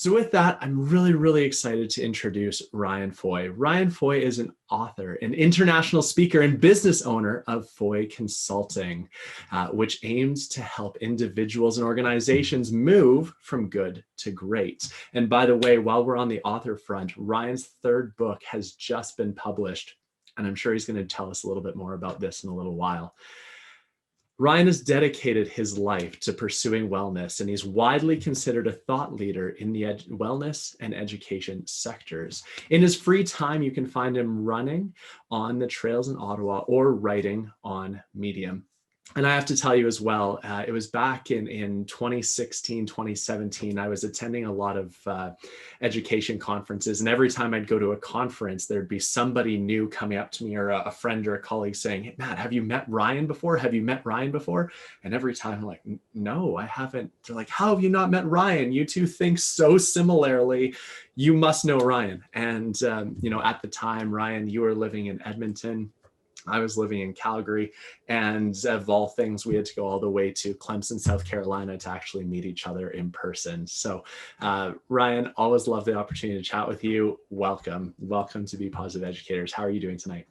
So with that, I'm really excited to introduce Ryan Foy. Ryan Foy is an author, an international speaker, and business owner of FaheyConsulting, which aims to help individuals and organizations move from good to great. And by the way, while we're on the author front, Ryan's third book has just been published, and I'm sure he's going to tell us a little bit more about this in a little while. Ryan has dedicated his life to pursuing wellness, and he's widely considered a thought leader in the wellness and education sectors. In his free time, you can find him running on the trails in Ottawa or writing on Medium. And I have to tell you as well, it was back in 2016, 2017, I was attending a lot of education conferences. And every time I'd go to a conference, there'd be somebody new coming up to me, or a friend or a colleague saying, "Hey, Matt, have you met Ryan before? Have you met Ryan before?" And every time I'm like, "No, I haven't." They're like, "How have you not met Ryan? You two think so similarly. You must know Ryan." And, at the time, Ryan, you were living in Edmonton. I was living in Calgary, and of all things, we had to go all the way to Clemson, South Carolina to actually meet each other in person. So, Ryan, always love the opportunity to chat with you. Welcome to Be Positive Educators. How are you doing tonight?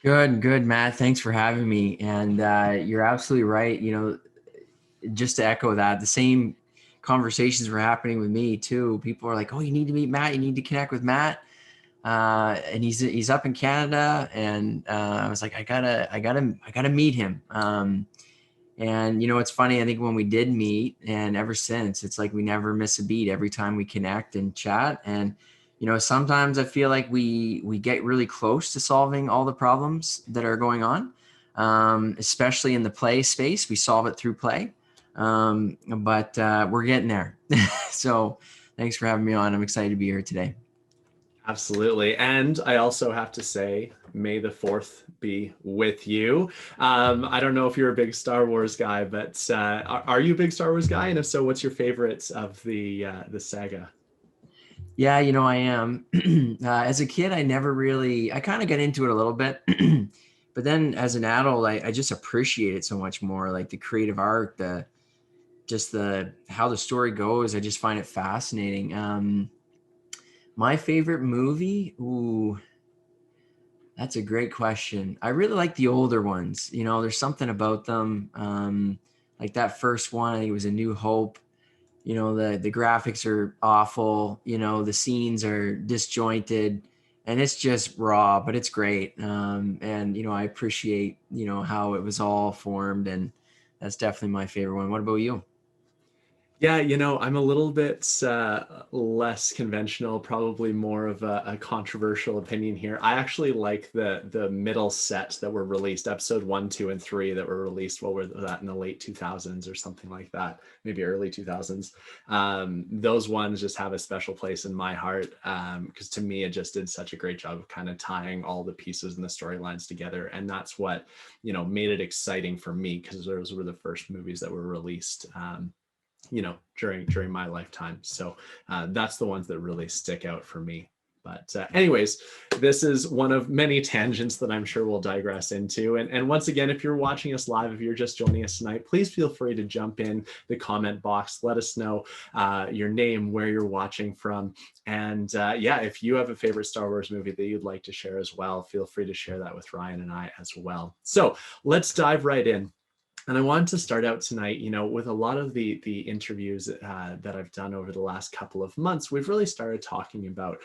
Good, Matt. Thanks for having me. And you're absolutely right. Just to echo that, the same conversations were happening with me too. People are like, "Oh, you need to meet Matt. You need to connect with Matt." And he's up in Canada, and I was like, I gotta meet him. And it's funny. I think when we did meet, and ever since, it's like we never miss a beat every time we connect and chat. And sometimes I feel like we get really close to solving all the problems that are going on, especially in the play space. We solve it through play, but we're getting there. So thanks for having me on. I'm excited to be here today. Absolutely. And I also have to say, may the 4th be with you. I don't know if you're a big Star Wars guy, but are you a big Star Wars guy? And if so, what's your favorite of the saga? Yeah, I am. As a kid, I kind of got into it a little bit, but then as an adult, I just appreciate it so much more, like the creative art, how the story goes. I just find it fascinating. My favorite movie? Ooh, that's a great question. I really like the older ones. There's something about them. Like that first one, I think it was A New Hope. The graphics are awful. The scenes are disjointed, and it's just raw, but it's great. And I appreciate how it was all formed, and that's definitely my favorite one. What about you? Yeah, I'm a little bit less conventional, probably more of a controversial opinion here. I actually like the middle set that were released, episode 1, 2, and 3 that were released, what were that, in the late 2000s or something like that, maybe early 2000s. Those ones just have a special place in my heart, because to me, it just did such a great job of kind of tying all the pieces and the storylines together. And that's what, made it exciting for me, because those were the first movies that were released during my lifetime. So that's the ones that really stick out for me. But anyways, this is one of many tangents that I'm sure we'll digress into. And once again, if you're watching us live, if you're just joining us tonight, please feel free to jump in the comment box. Let us know your name, where you're watching from. And if you have a favorite Star Wars movie that you'd like to share as well, feel free to share that with Ryan and I as well. So let's dive right in. And I wanted to start out tonight, with a lot of the interviews that I've done over the last couple of months, we've really started talking about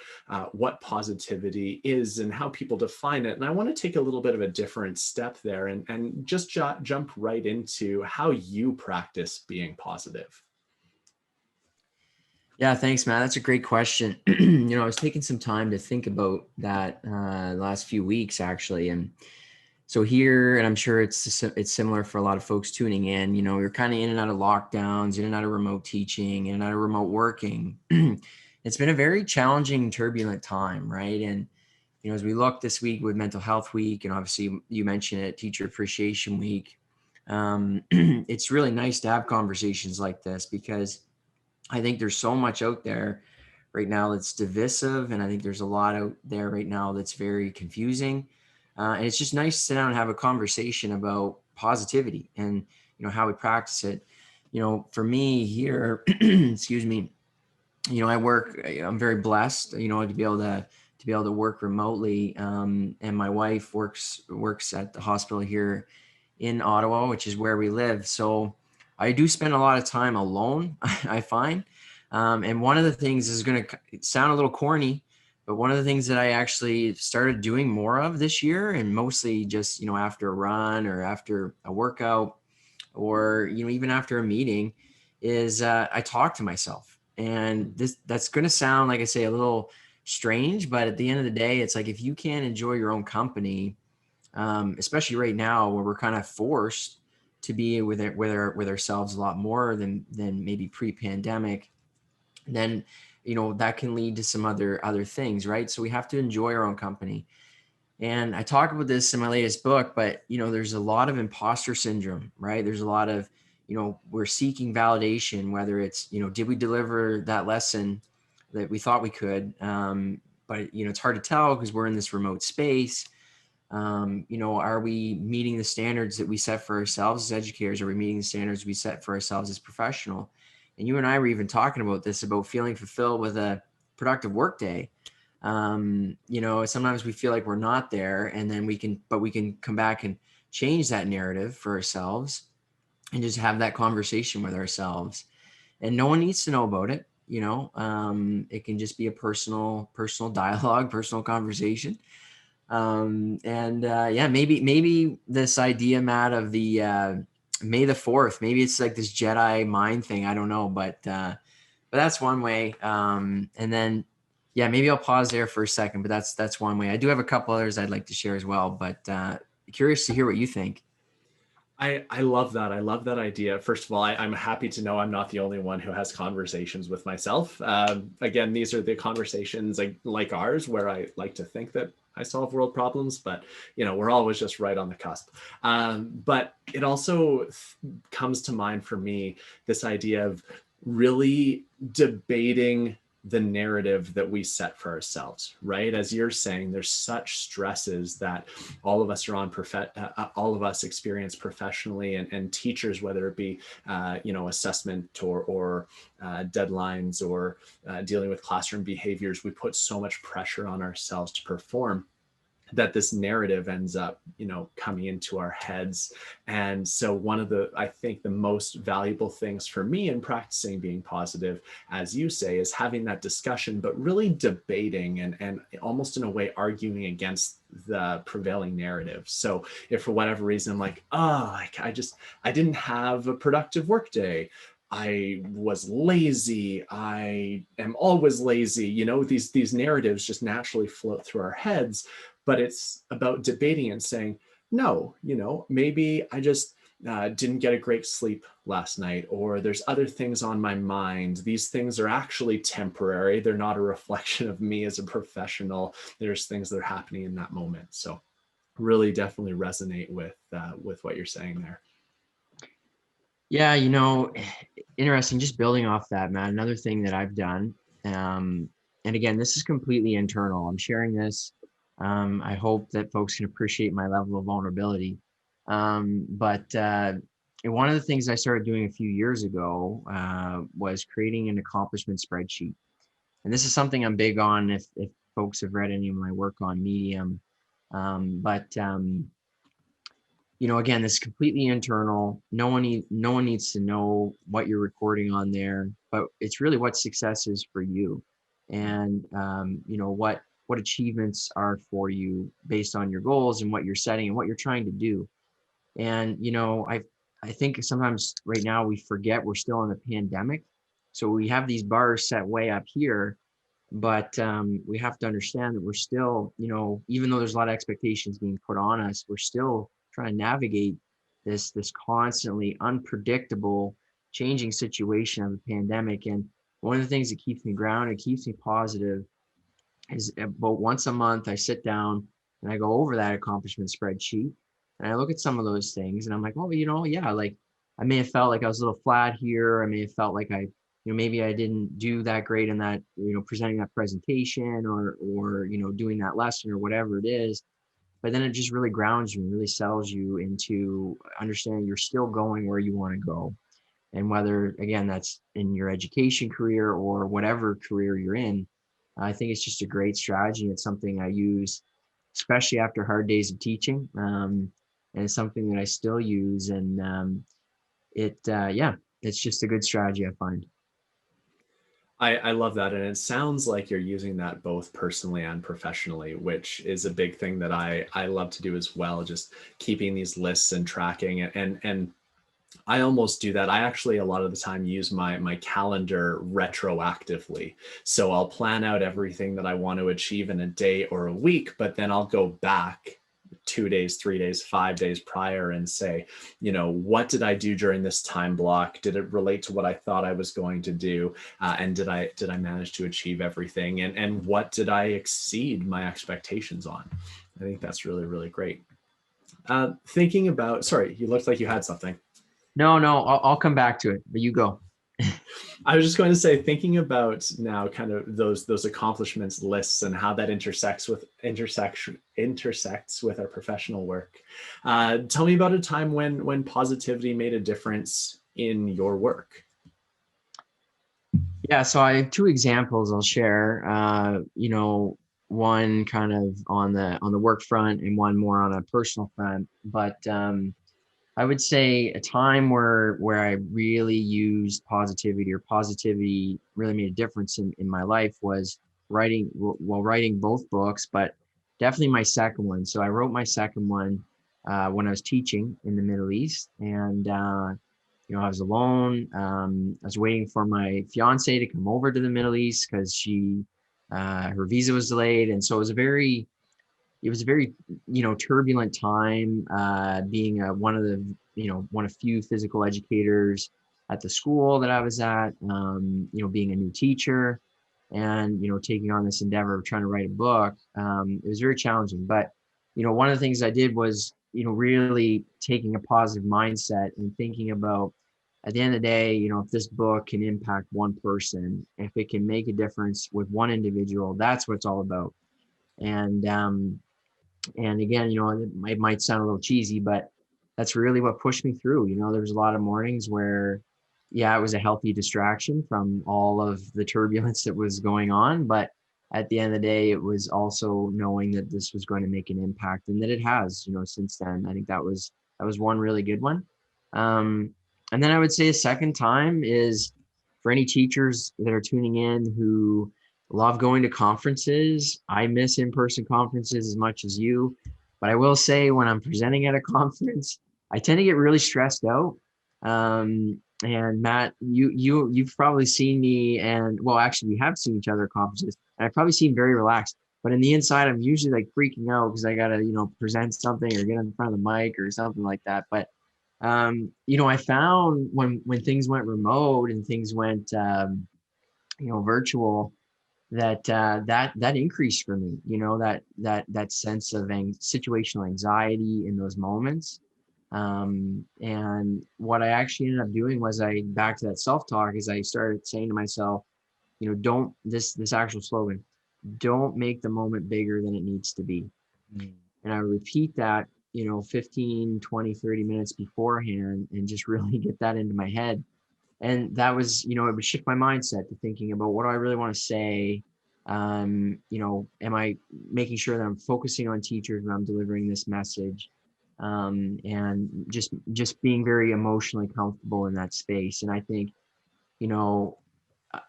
what positivity is and how people define it. And I want to take a little bit of a different step there and just jump right into how you practice being positive. Yeah, thanks, man. That's a great question. I was taking some time to think about that the last few weeks, actually. And so here, and I'm sure it's similar for a lot of folks tuning in, we're kind of in and out of lockdowns, in and out of remote teaching, in and out of remote working. It's been a very challenging, turbulent time, right? And, as we look this week with Mental Health Week, and obviously you mentioned it, Teacher Appreciation Week, it's really nice to have conversations like this, because I think there's so much out there right now that's divisive, and I think there's a lot out there right now that's very confusing. And it's just nice to sit down and have a conversation about positivity and, how we practice it. For me here, excuse me, I'm very blessed, to be able to work remotely. And my wife works at the hospital here in Ottawa, which is where we live. So I do spend a lot of time alone, I find. And one of the things is going to sound a little corny, but one of the things that I actually started doing more of this year, and mostly just, after a run or after a workout, or even after a meeting, is I talk to myself. And that's going to sound, like I say, a little strange, but at the end of the day, it's like, if you can't enjoy your own company, especially right now where we're kind of forced to be with ourselves a lot more than maybe pre-pandemic, then that can lead to some other things, right? So we have to enjoy our own company. And I talk about this in my latest book, but there's a lot of imposter syndrome, right? There's a lot of, we're seeking validation, whether it's, did we deliver that lesson that we thought we could? But it's hard to tell because we're in this remote space. Are we meeting the standards that we set for ourselves as educators? Are we meeting the standards we set for ourselves as professional? And you and I were even talking about this, about feeling fulfilled with a productive workday. Sometimes we feel like we're not there, and then we can come back and change that narrative for ourselves and just have that conversation with ourselves. And no one needs to know about it. It can just be a personal dialogue, personal conversation. Yeah, maybe this idea, Matt, of the May the 4th, maybe it's like this Jedi mind thing. I don't know, but that's one way. And then, yeah, maybe I'll pause there for a second, but that's one way. I do have a couple others I'd like to share as well, but curious to hear what you think. I love that. I love that idea. First of all, I'm happy to know I'm not the only one who has conversations with myself. Again, these are the conversations like ours, where I like to think that I solve world problems, but we're always just right on the cusp. But it also comes to mind for me, this idea of really debating the narrative that we set for ourselves, right? As you're saying, there's such stresses that all of us are on, all of us experience professionally, and teachers, whether it be, assessment or deadlines, or dealing with classroom behaviors, we put so much pressure on ourselves to perform, that this narrative ends up, coming into our heads. And so I think the most valuable things for me in practicing being positive, as you say, is having that discussion, but really debating and almost in a way arguing against the prevailing narrative. So if for whatever reason I'm like, I didn't have a productive work day, I was lazy, I am always lazy, these narratives just naturally float through our heads. But it's about debating and saying, no, maybe I just didn't get a great sleep last night, or there's other things on my mind. These things are actually temporary. They're not a reflection of me as a professional. There's things that are happening in that moment. So really definitely resonate with what you're saying there. Yeah, interesting. Just building off that, Matt, another thing that I've done, and again, this is completely internal. I'm sharing this. I hope that folks can appreciate my level of vulnerability. But one of the things I started doing a few years ago was creating an accomplishment spreadsheet. And this is something I'm big on if folks have read any of my work on Medium. Again, this is completely internal. No one needs to know what you're recording on there, but it's really what success is for you, and what achievements are for you based on your goals and what you're setting and what you're trying to do. And I think sometimes right now we forget we're still in the pandemic, so we have these bars set way up here, but we have to understand that we're still, even though there's a lot of expectations being put on us, we're still trying to navigate this constantly unpredictable, changing situation of the pandemic. And one of the things that keeps me grounded, keeps me positive, is about once a month I sit down and I go over that accomplishment spreadsheet and I look at some of those things and I'm like, oh, yeah, like I may have felt like I was a little flat here. I may have felt like maybe I didn't do that great in that, presenting that presentation or doing that lesson or whatever it is. But then it just really grounds you and really settles you into understanding you're still going where you want to go. And whether, again, that's in your education career or whatever career you're in, I think it's just a great strategy. It's something I use, especially after hard days of teaching. And it's something that I still use. And yeah, it's just a good strategy, I find. I love that. And it sounds like you're using that both personally and professionally, which is a big thing that I love to do as well. Just keeping these lists and tracking it. And I almost do that. I actually, a lot of the time, use my calendar retroactively. So I'll plan out everything that I want to achieve in a day or a week, but then I'll go back 2 days, 3 days, 5 days prior and say, what did I do during this time block? Did it relate to what I thought I was going to do? And did I manage to achieve everything? And what did I exceed my expectations on? I think that's really, really great. Thinking about, sorry, you looked like you had something. No, I'll come back to it, but you go. I was just going to say, thinking about now kind of those accomplishments lists and how that intersects with our professional work. Tell me about a time when positivity made a difference in your work. Yeah, so I have two examples I'll share. One kind of on the work front and one more on a personal front. But I would say a time where I really used positivity, or positivity really made a difference in my life, was writing both books, but definitely my second one. So I wrote my second one when I was teaching in the Middle East, and I was alone. I was waiting for my fiance to come over to the Middle East because her visa was delayed, and so it was a very turbulent time, being one of few physical educators at the school that I was at, being a new teacher, and taking on this endeavor of trying to write a book. It was very challenging, but one of the things I did was really taking a positive mindset and thinking about, at the end of the day, if this book can impact one person, if it can make a difference with one individual, that's what it's all about. And again, it might sound a little cheesy, but that's really what pushed me through. There was a lot of mornings where, yeah, it was a healthy distraction from all of the turbulence that was going on. But at the end of the day, it was also knowing that this was going to make an impact, and that it has, since then. I think that was one really good one. And then I would say a second time is for any teachers that are tuning in who love going to conferences. I miss in-person conferences as much as you, but I will say when I'm presenting at a conference, I tend to get really stressed out. And Matt, you've probably seen me, and well, actually we have seen each other at conferences, and I've probably seen very relaxed, but in the inside, I'm usually like freaking out because I gotta, present something or get in front of the mic or something like that. But I found when things went remote and things went virtual, that increased for me, that sense of situational anxiety in those moments. And what I actually ended up doing was, back to that self-talk, is I started saying to myself, don't, this actual slogan, don't make the moment bigger than it needs to be. And I repeat that, 15, 20, 30 minutes beforehand, and just really get that into my head. And that was, it would shift my mindset to thinking about, what do I really want to say? Am I making sure that I'm focusing on teachers when I'm delivering this message? And just being very emotionally comfortable in that space. And I think,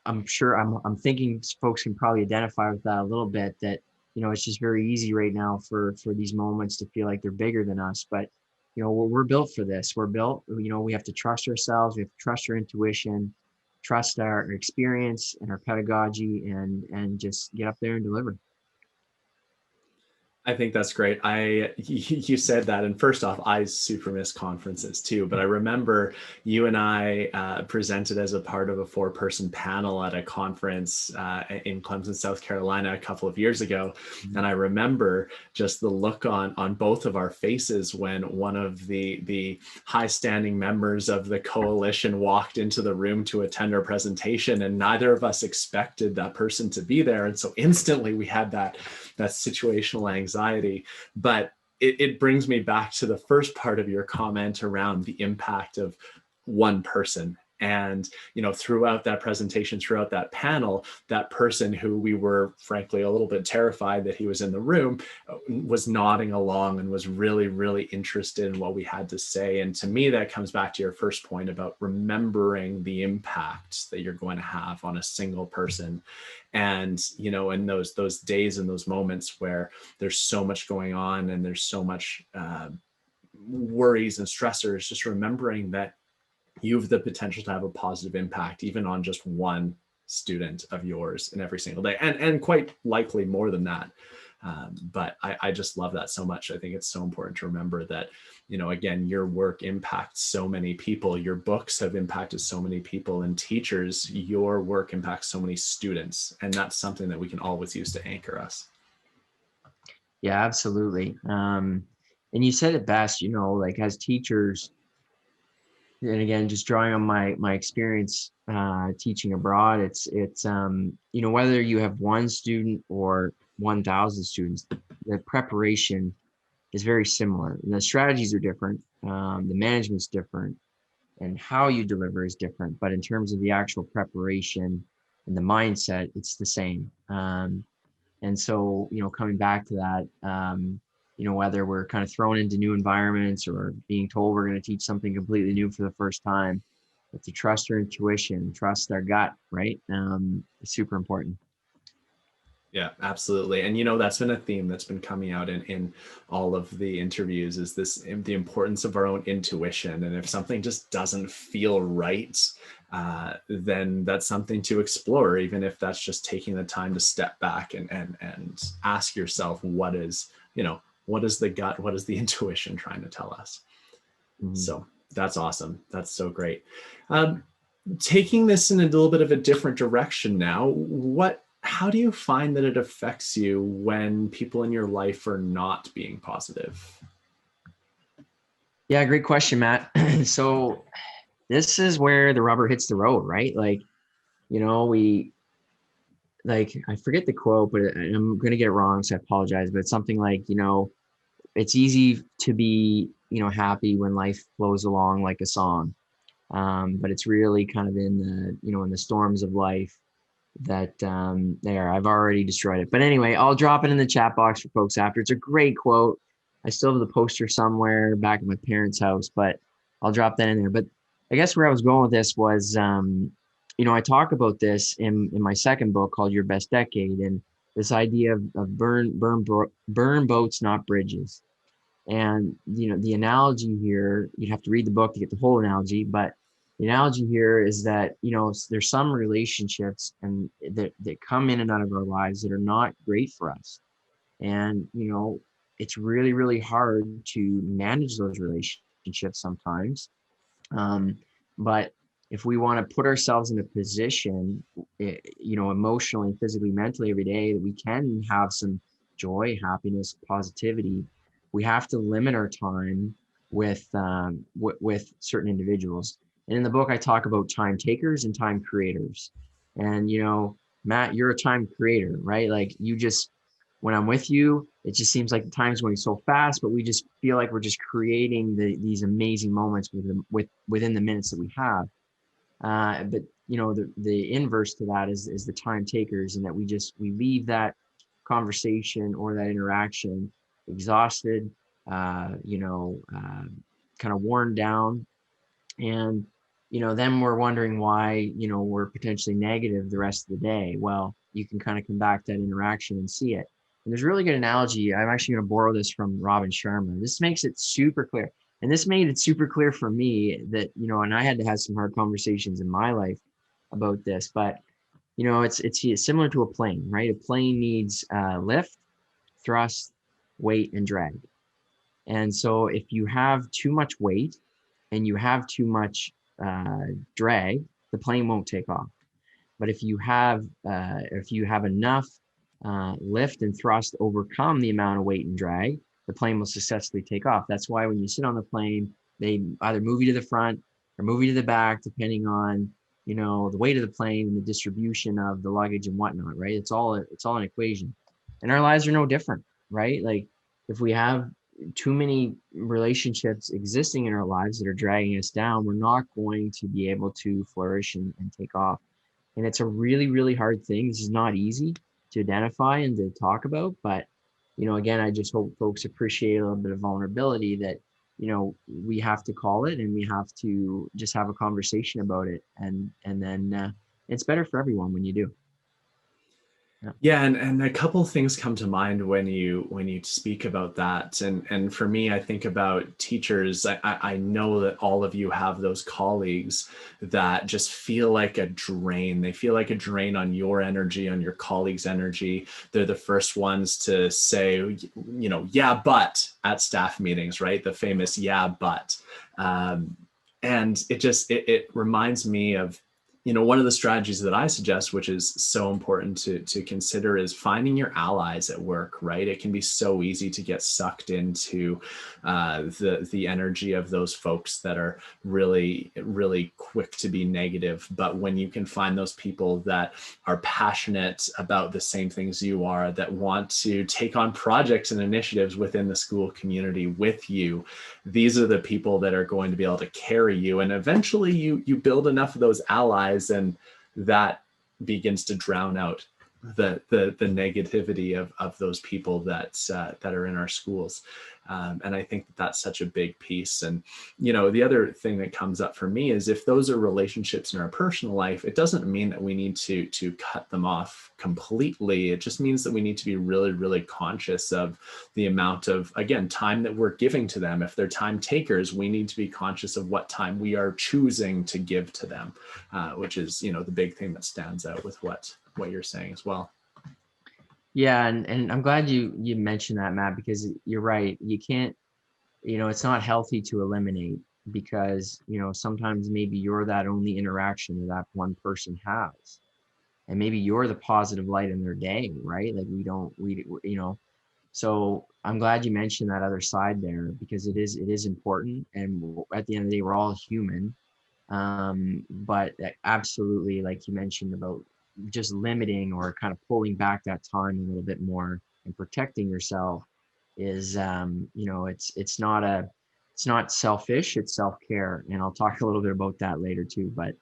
I'm thinking folks can probably identify with that a little bit, that, it's just very easy right now for these moments to feel like they're bigger than us. But, we're built for this. We're built, we have to trust ourselves. We have to trust our intuition, trust our experience and our pedagogy, and just get up there and deliver. I think that's great. You said that, and first off, I super miss conferences too. But I remember you and I presented as a part of a 4-person panel at a conference in Clemson, South Carolina, a couple of years ago. And I remember just the look on both of our faces when one of the high-standing members of the coalition walked into the room to attend our presentation, and neither of us expected that person to be there. And so instantly we had that situational anxiety. But it brings me back to the first part of your comment around the impact of one person And, throughout that presentation, throughout that panel, that person who we were frankly a little bit terrified that he was in the room was nodding along and was really, really interested in what we had to say. And to me, that comes back to your first point about remembering the impact that you're going to have on a single person. And, in those days and those moments where there's so much going on and there's so much worries and stressors, just remembering that you have the potential to have a positive impact even on just one student of yours in every single day, and quite likely more than that. But I just love that so much. I think it's so important to remember that, again, your work impacts so many people. Your books have impacted so many people, and teachers, your work impacts so many students. And that's something that we can always use to anchor us. Yeah, absolutely. And you said it best, like as teachers, and again, just drawing on my experience teaching abroad, it's whether you have one student or 1,000 students, the preparation is very similar. And the strategies are different, the management's different, and how you deliver is different. But in terms of the actual preparation and the mindset, it's the same. And so, coming back to that, whether we're kind of thrown into new environments or being told we're going to teach something completely new for the first time, but to trust our intuition, trust our gut, right? It's super important. Yeah, absolutely. And that's been a theme that's been coming out in all of the interviews, is the importance of our own intuition. And if something just doesn't feel right, then that's something to explore, even if that's just taking the time to step back and ask yourself, what is the gut, what is the intuition trying to tell us? Mm-hmm. So that's awesome. That's so great. Taking this in a little bit of a different direction now, how do you find that it affects you when people in your life are not being positive? Yeah, great question, Matt. So this is where the rubber hits the road, right? I forget the quote, but I'm going to get it wrong, so I apologize, but it's something like, it's easy to be, happy when life flows along like a song. But it's really kind of in the storms of life that I've already destroyed it. But anyway, I'll drop it in the chat box for folks after. It's a great quote. I still have the poster somewhere back at my parents' house, but I'll drop that in there. But I guess where I was going with this was, I talk about this in my second book called Your Best Decade, and this idea of burn boats, not bridges. And, the analogy here, you'd have to read the book to get the whole analogy, but the analogy here is that, there's some relationships and that come in and out of our lives that are not great for us. And, it's really, really hard to manage those relationships sometimes. But if we want to put ourselves in a position, emotionally, physically, mentally every day, that we can have some joy, happiness, positivity, we have to limit our time with certain individuals. And in the book, I talk about time takers and time creators. And, Matt, you're a time creator, right? Like when I'm with you, it just seems like the time's going so fast, but we just feel like we're just creating these amazing moments within the minutes that we have. But the inverse to that is the time takers, and that we leave that conversation or that interaction exhausted, kind of worn down. And, then we're wondering why, we're potentially negative the rest of the day. Well, you can kind of come back to that interaction and see it. And there's a really good analogy. I'm actually going to borrow this from Robin Sharma. This makes it super clear. And this made it super clear for me that, and I had to have some hard conversations in my life about this, but, it's similar to a plane, right? A plane needs lift, thrust, weight, and drag. And so if you have too much weight and you have too much drag, the plane won't take off. But if you have enough lift and thrust to overcome the amount of weight and drag, the plane will successfully take off. That's why when you sit on the plane, they either move you to the front or move you to the back, depending on the weight of the plane and the distribution of the luggage and whatnot. Right? It's all an equation, and our lives are no different, right? Like if we have too many relationships existing in our lives that are dragging us down, we're not going to be able to flourish and take off. And it's a really, really hard thing. This is not easy to identify and to talk about, but again, I just hope folks appreciate a little bit of vulnerability that, we have to call it and we have to just have a conversation about it. And then it's better for everyone when you do. Yeah. Yeah, and a couple of things come to mind when you speak about that. And for me, I think about teachers. I know that all of you have those colleagues that just feel like a drain. They feel like a drain on your energy, on your colleagues' energy. They're the first ones to say, yeah, but at staff meetings, right? The famous yeah, but. And it reminds me of, one of the strategies that I suggest, which is so important to consider, is finding your allies at work, right? It can be so easy to get sucked into the energy of those folks that are really, really quick to be negative. But when you can find those people that are passionate about the same things you are, that want to take on projects and initiatives within the school community with you, these are the people that are going to be able to carry you. And eventually you build enough of those allies, and that begins to drown out the negativity of those people that are in our schools. And I think that's such a big piece. And, the other thing that comes up for me is, if those are relationships in our personal life, it doesn't mean that we need to cut them off completely. It just means that we need to be really, really conscious of the amount of, again, time that we're giving to them. If they're time takers, we need to be conscious of what time we are choosing to give to them, which is, the big thing that stands out with what you're saying as well. Yeah, and I'm glad you mentioned that, Matt, because you're right. You can't, it's not healthy to eliminate, because, sometimes maybe you're that only interaction that one person has. And maybe you're the positive light in their day, right? Like so I'm glad you mentioned that other side there, because it is important. And at the end of the day, we're all human. But absolutely, like you mentioned about just limiting or kind of pulling back that time a little bit more and protecting yourself is, it's not selfish, it's self-care. And I'll talk a little bit about that later too, but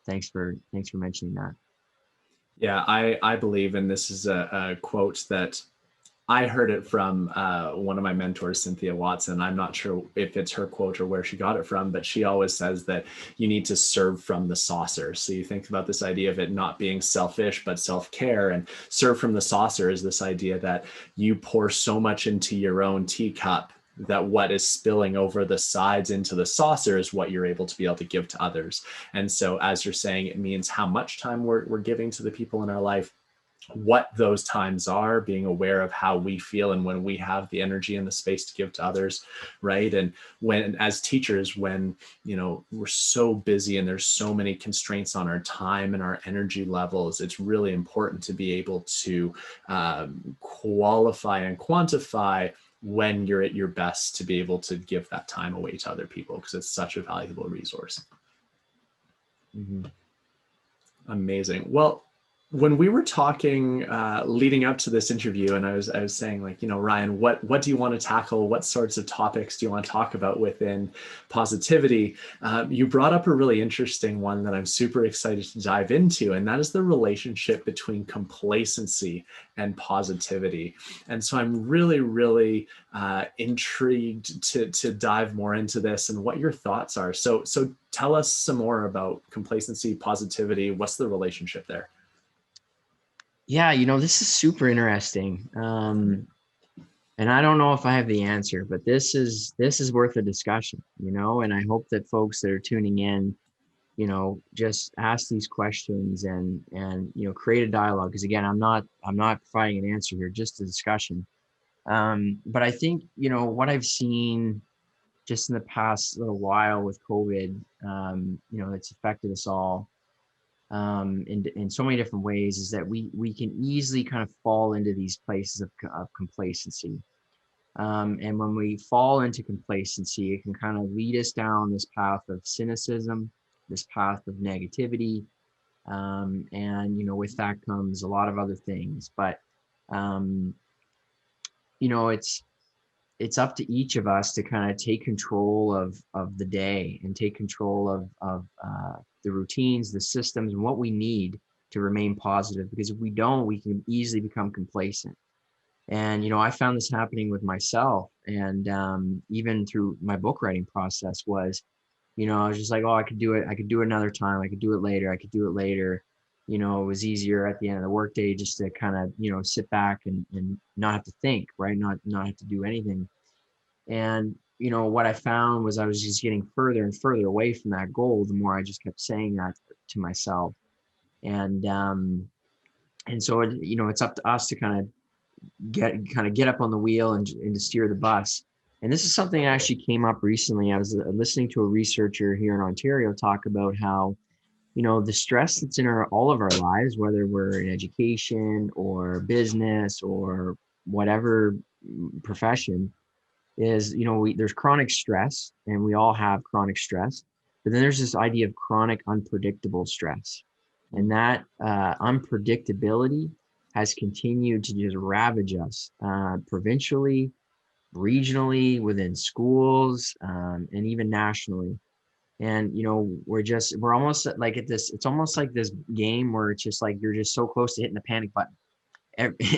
thanks for mentioning that. Yeah, I believe, and this is a quote that I heard it from one of my mentors, Cynthia Watson. I'm not sure if it's her quote or where she got it from, but she always says that you need to serve from the saucer. So you think about this idea of it not being selfish, but self-care, and serve from the saucer is this idea that you pour so much into your own teacup that what is spilling over the sides into the saucer is what you're able to be able to give to others. And so, as you're saying, it means how much time we're giving to the people in our life, what those times are, being aware of how we feel and when we have the energy and the space to give to others, right? And when, as teachers, when we're so busy and there's so many constraints on our time and our energy levels, it's really important to be able to qualify and quantify when you're at your best, to be able to give that time away to other people, because it's such a valuable resource. Mm-hmm. Amazing. Well, when we were talking leading up to this interview, and I was saying, like, Ryan, what do you want to tackle? What sorts of topics do you want to talk about within positivity? You brought up a really interesting one that I'm super excited to dive into, and that is the relationship between complacency and positivity. And so I'm really, really intrigued to dive more into this and what your thoughts are. So tell us some more about complacency, positivity. What's the relationship there? Yeah, this is super interesting. And I don't know if I have the answer, but this is worth a discussion, and I hope that folks that are tuning in, just ask these questions and create a dialogue. Because again, I'm not providing an answer here, just a discussion. But I think, what I've seen just in the past little while with COVID, it's affected us all in so many different ways, is that we can easily kind of fall into these places of complacency. And when we fall into complacency, it can kind of lead us down this path of cynicism, this path of negativity. And, with that comes a lot of other things. But, it's it's up to each of us to kind of take control of the day and take control of the routines, the systems, and what we need to remain positive. Because if we don't, we can easily become complacent. And I found this happening with myself, and even through my book writing process was, I was just like, oh, I could do it. I could do it another time. I could do it later. I could do it later. It was easier at the end of the workday just to kind of, sit back and not have to think, right? Not have to do anything. And, what I found was I was just getting further and further away from that goal the more I just kept saying that to myself. And so, it's up to us to kind of get up on the wheel and to steer the bus. And this is something that actually came up recently. I was listening to a researcher here in Ontario talk about how, the stress that's in all of our lives, whether we're in education or business or whatever profession, is, there's chronic stress, and we all have chronic stress. But then there's this idea of chronic unpredictable stress. And that unpredictability has continued to just ravage us provincially, regionally, within schools, and even nationally. And we're almost like at this, it's almost like this game where it's just like you're just so close to hitting the panic button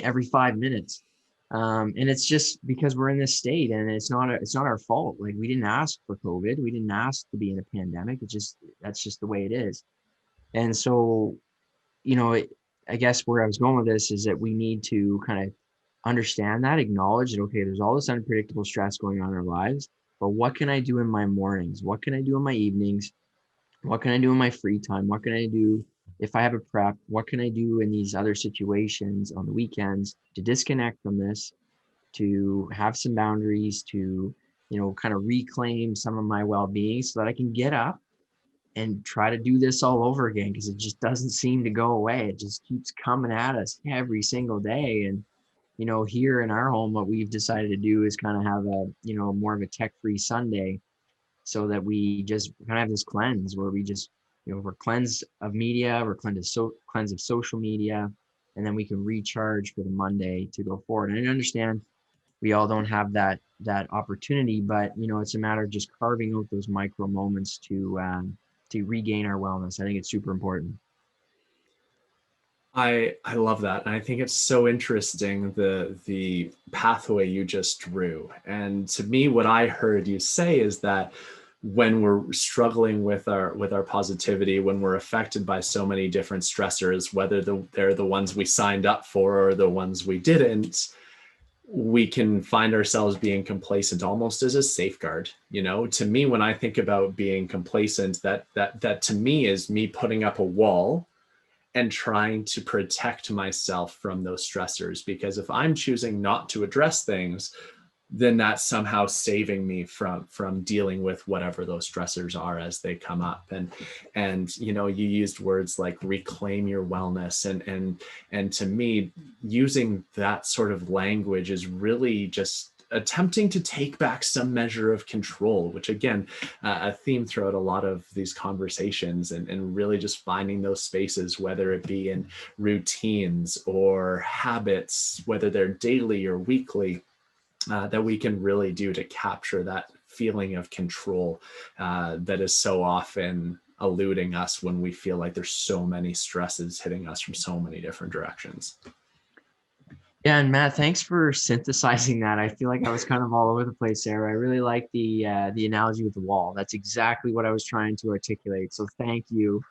every 5 minutes. And it's just because we're in this state, and it's not our fault. Like, we didn't ask for COVID, we didn't ask to be in a pandemic. That's just the way it is. And so, I guess where I was going with this is that we need to kind of understand that, acknowledge that, okay, there's all this unpredictable stress going on in our lives, but what can I do in my mornings? What can I do in my evenings? What can I do in my free time? What can I do if I have a prep? What can I do in these other situations on the weekends to disconnect from this, to have some boundaries, to, kind of reclaim some of my well-being so that I can get up and try to do this all over again, because it just doesn't seem to go away. It just keeps coming at us every single day. And, here in our home, what we've decided to do is kind of have more of a tech-free Sunday, so that we just kind of have this cleanse where we just, we're cleansed of media, we're cleansed of social media, and then we can recharge for the Monday to go forward. And I understand we all don't have that opportunity, but it's a matter of just carving out those micro moments to regain our wellness. I think it's super important. I love that. And I think it's so interesting, the pathway you just drew. And to me, what I heard you say is that when we're struggling with our positivity, when we're affected by so many different stressors, whether they're the ones we signed up for or the ones we didn't, we can find ourselves being complacent almost as a safeguard. To me, when I think about being complacent, that to me is me putting up a wall and trying to protect myself from those stressors. Because if I'm choosing not to address things, then that's somehow saving me from dealing with whatever those stressors are as they come up. And you used words like reclaim your wellness, and to me, using that sort of language is really just attempting to take back some measure of control, which again, a theme throughout a lot of these conversations, and really just finding those spaces, whether it be in routines or habits, whether they're daily or weekly, that we can really do to capture that feeling of control that is so often eluding us when we feel like there's so many stresses hitting us from so many different directions. Yeah, and Matt, thanks for synthesizing that. I feel like I was kind of all over the place there. I really like the analogy with the wall. That's exactly what I was trying to articulate. So thank you.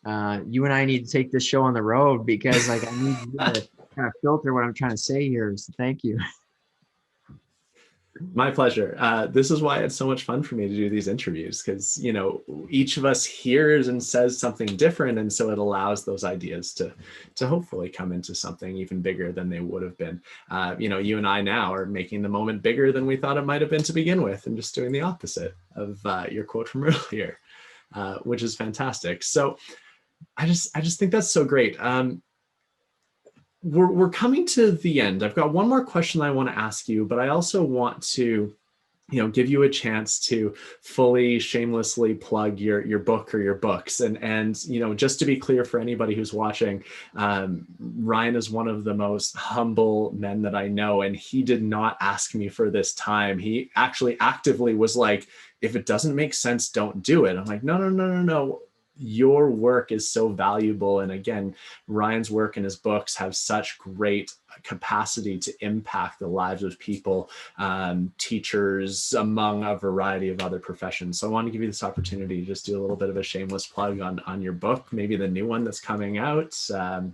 You and I need to take this show on the road, because I need you to kind of filter what I'm trying to say here. So thank you. My pleasure. This is why it's so much fun for me to do these interviews, because each of us hears and says something different, and so it allows those ideas to hopefully come into something even bigger than they would have been. You and I now are making the moment bigger than we thought it might have been to begin with, and just doing the opposite of your quote from earlier, which is fantastic. So I just think that's so great. We're coming to the end. I've got one more question I want to ask you, but I also want to give you a chance to fully shamelessly plug your book or your books. And just to be clear for anybody who's watching, Ryan is one of the most humble men that I know, and he did not ask me for this time. He actually actively was like, if it doesn't make sense, don't do it. I'm like, no, no, no, no, no. Your work is so valuable. And again, Ryan's work and his books have such great capacity to impact the lives of people, teachers, among a variety of other professions. So I want to give you this opportunity to just do a little bit of a shameless plug on your book, maybe the new one that's coming out.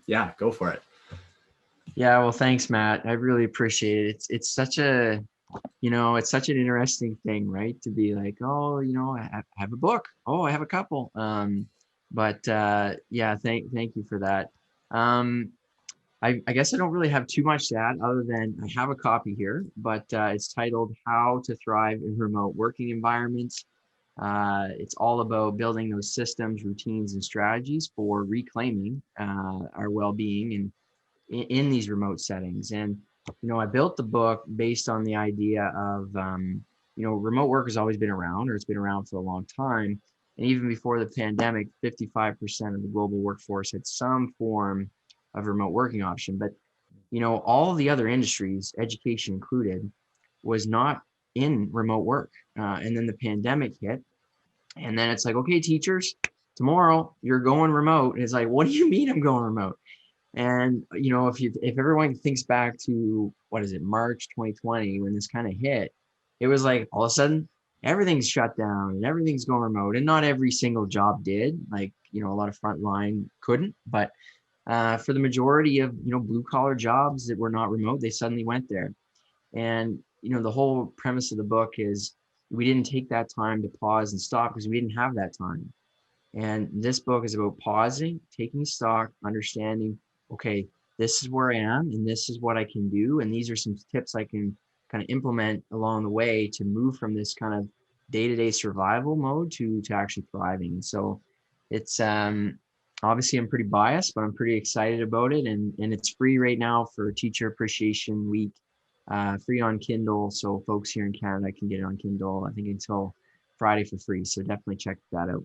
Yeah, go for it. Yeah, well, thanks, Matt. I really appreciate it. It's such a, it's such an interesting thing, right? To be like, oh, I have a book. Oh, I have a couple. But yeah, thank you for that. Um, I guess I don't really have too much to add other than I have a copy here, but it's titled How to Thrive in Remote Working Environments. It's all about building those systems, routines, and strategies for reclaiming our well-being in these remote settings. And, I built the book based on the idea of, remote work has always been around, or it's been around for a long time. And even before the pandemic, 55% of the global workforce had some form of remote working option. But, all the other industries, education included, was not in remote work. And then the pandemic hit. And then it's like, okay, teachers, tomorrow you're going remote. And it's like, what do you mean I'm going remote? And if everyone thinks back to what is it, March 2020, when this kind of hit, it was like all of a sudden everything's shut down and everything's going remote. And not every single job did, like, a lot of frontline couldn't, but for the majority of blue collar jobs that were not remote, they suddenly went there. And the whole premise of the book is we didn't take that time to pause and stop because we didn't have that time. And this book is about pausing, taking stock, understanding, okay, this is where I am and this is what I can do. And these are some tips I can kind of implement along the way to move from this kind of day-to-day survival mode to actually thriving. And so it's obviously I'm pretty biased, but I'm pretty excited about it. And it's free right now for Teacher Appreciation Week, free on Kindle. So folks here in Canada can get it on Kindle, I think until Friday for free. So definitely check that out.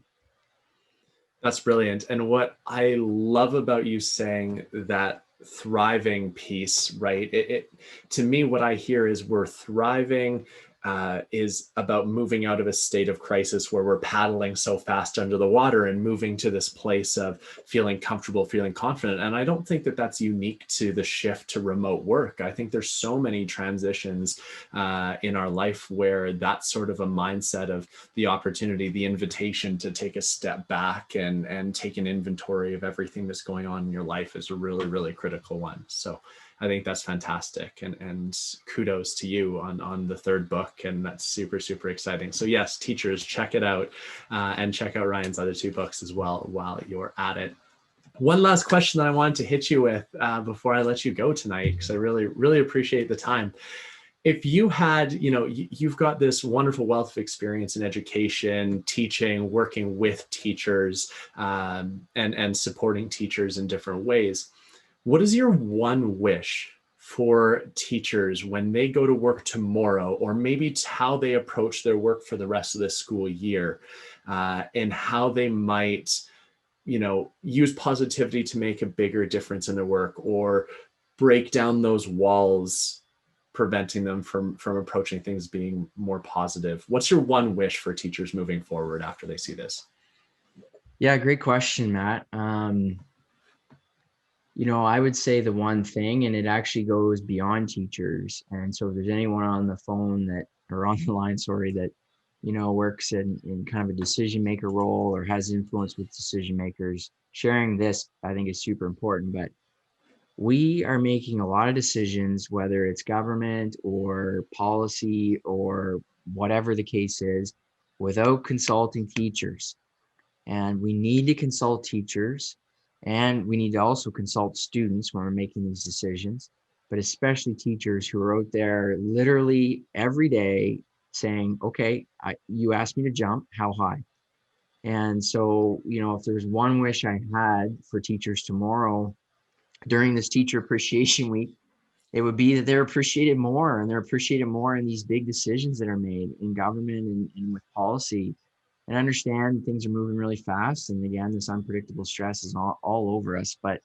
That's brilliant. And what I love about you saying that thriving piece, right? To me, what I hear is we're thriving is about moving out of a state of crisis where we're paddling so fast under the water and moving to this place of feeling comfortable, feeling confident. And I don't think that that's unique to the shift to remote work. I think there's so many transitions in our life where that's sort of a mindset of the opportunity, the invitation to take a step back and take an inventory of everything that's going on in your life is a really, really critical one. So I think that's fantastic. And kudos to you on the third book. And that's super, super exciting. So yes, teachers, check it out and check out Ryan's other two books as well while you're at it. One last question that I wanted to hit you with before I let you go tonight, because I really, really appreciate the time. If you had, you've got this wonderful wealth of experience in education, teaching, working with teachers, and supporting teachers in different ways. What is your one wish for teachers when they go to work tomorrow, or maybe how they approach their work for the rest of the school year, and how they might, use positivity to make a bigger difference in their work, or break down those walls preventing them from approaching things being more positive? What's your one wish for teachers moving forward after they see this? Yeah, great question, Matt. I would say the one thing, and it actually goes beyond teachers. And so if there's anyone on the phone or on the line, sorry, that, works in kind of a decision maker role or has influence with decision makers, sharing this, I think, is super important. But we are making a lot of decisions, whether it's government or policy or whatever the case is, without consulting teachers. And we need to consult teachers, and we need to also consult students when we're making these decisions, but especially teachers who are out there literally every day saying, okay, you asked me to jump, how high? And so, if there's one wish I had for teachers tomorrow during this Teacher Appreciation Week, it would be that they're appreciated more, and they're appreciated more in these big decisions that are made in government and with policy. And understand things are moving really fast. And again, this unpredictable stress is all over us. But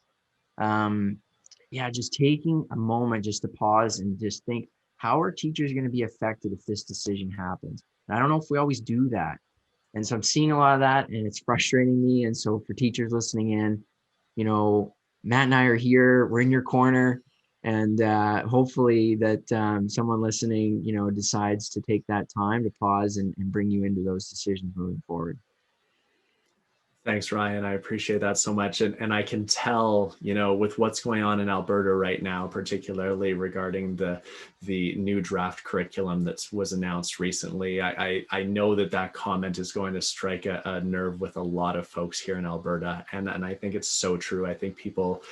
yeah, just taking a moment just to pause and just think, how are teachers going to be affected if this decision happens? And I don't know if we always do that. And so I'm seeing a lot of that, and it's frustrating me. And so for teachers listening in, Matt and I are here, we're in your corner. And hopefully that someone listening, decides to take that time to pause and bring you into those decisions moving forward. Thanks, Ryan. I appreciate that so much. And I can tell, with what's going on in Alberta right now, particularly regarding the new draft curriculum that was announced recently, I know that comment is going to strike a nerve with a lot of folks here in Alberta. And I think it's so true. I think people,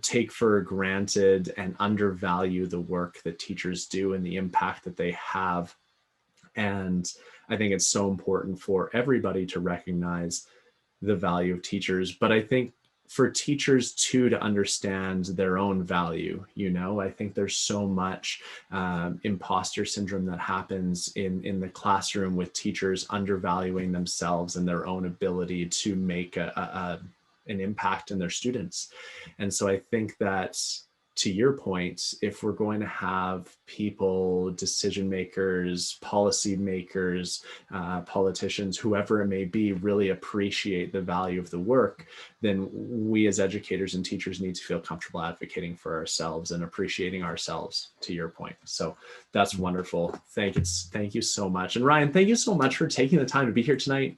take for granted and undervalue the work that teachers do and the impact that they have. And I think it's so important for everybody to recognize the value of teachers, but I think for teachers too to understand their own value, I think there's so much imposter syndrome that happens in the classroom with teachers undervaluing themselves and their own ability to make an impact in their students. And so I think that, to your point, if we're going to have people, decision makers, policy makers, politicians, whoever it may be, really appreciate the value of the work, then we as educators and teachers need to feel comfortable advocating for ourselves and appreciating ourselves, to your point. So that's wonderful. Thank you so much. And Ryan, thank you so much for taking the time to be here tonight.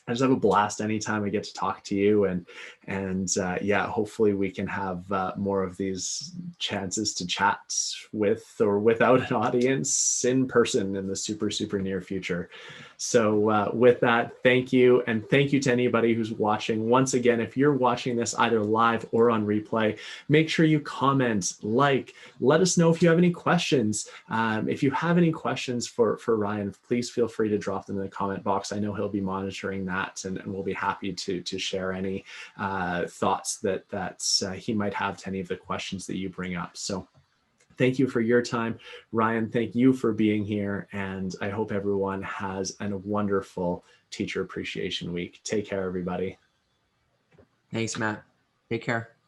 I just have a blast anytime I get to talk to you, and yeah, hopefully we can have more of these chances to chat with or without an audience in person in the super near future. So with that, thank you, and thank you to anybody who's watching. Once again, if you're watching this either live or on replay, make sure you comment, let us know if you have any questions. If you have any questions for Ryan, please feel free to drop them in the comment box. I know he'll be monitoring that, and we'll be happy to share any thoughts that he might have to any of the questions that you bring up. So thank you for your time. Ryan, thank you for being here. And I hope everyone has a wonderful Teacher Appreciation Week. Take care, everybody. Thanks, Matt. Take care.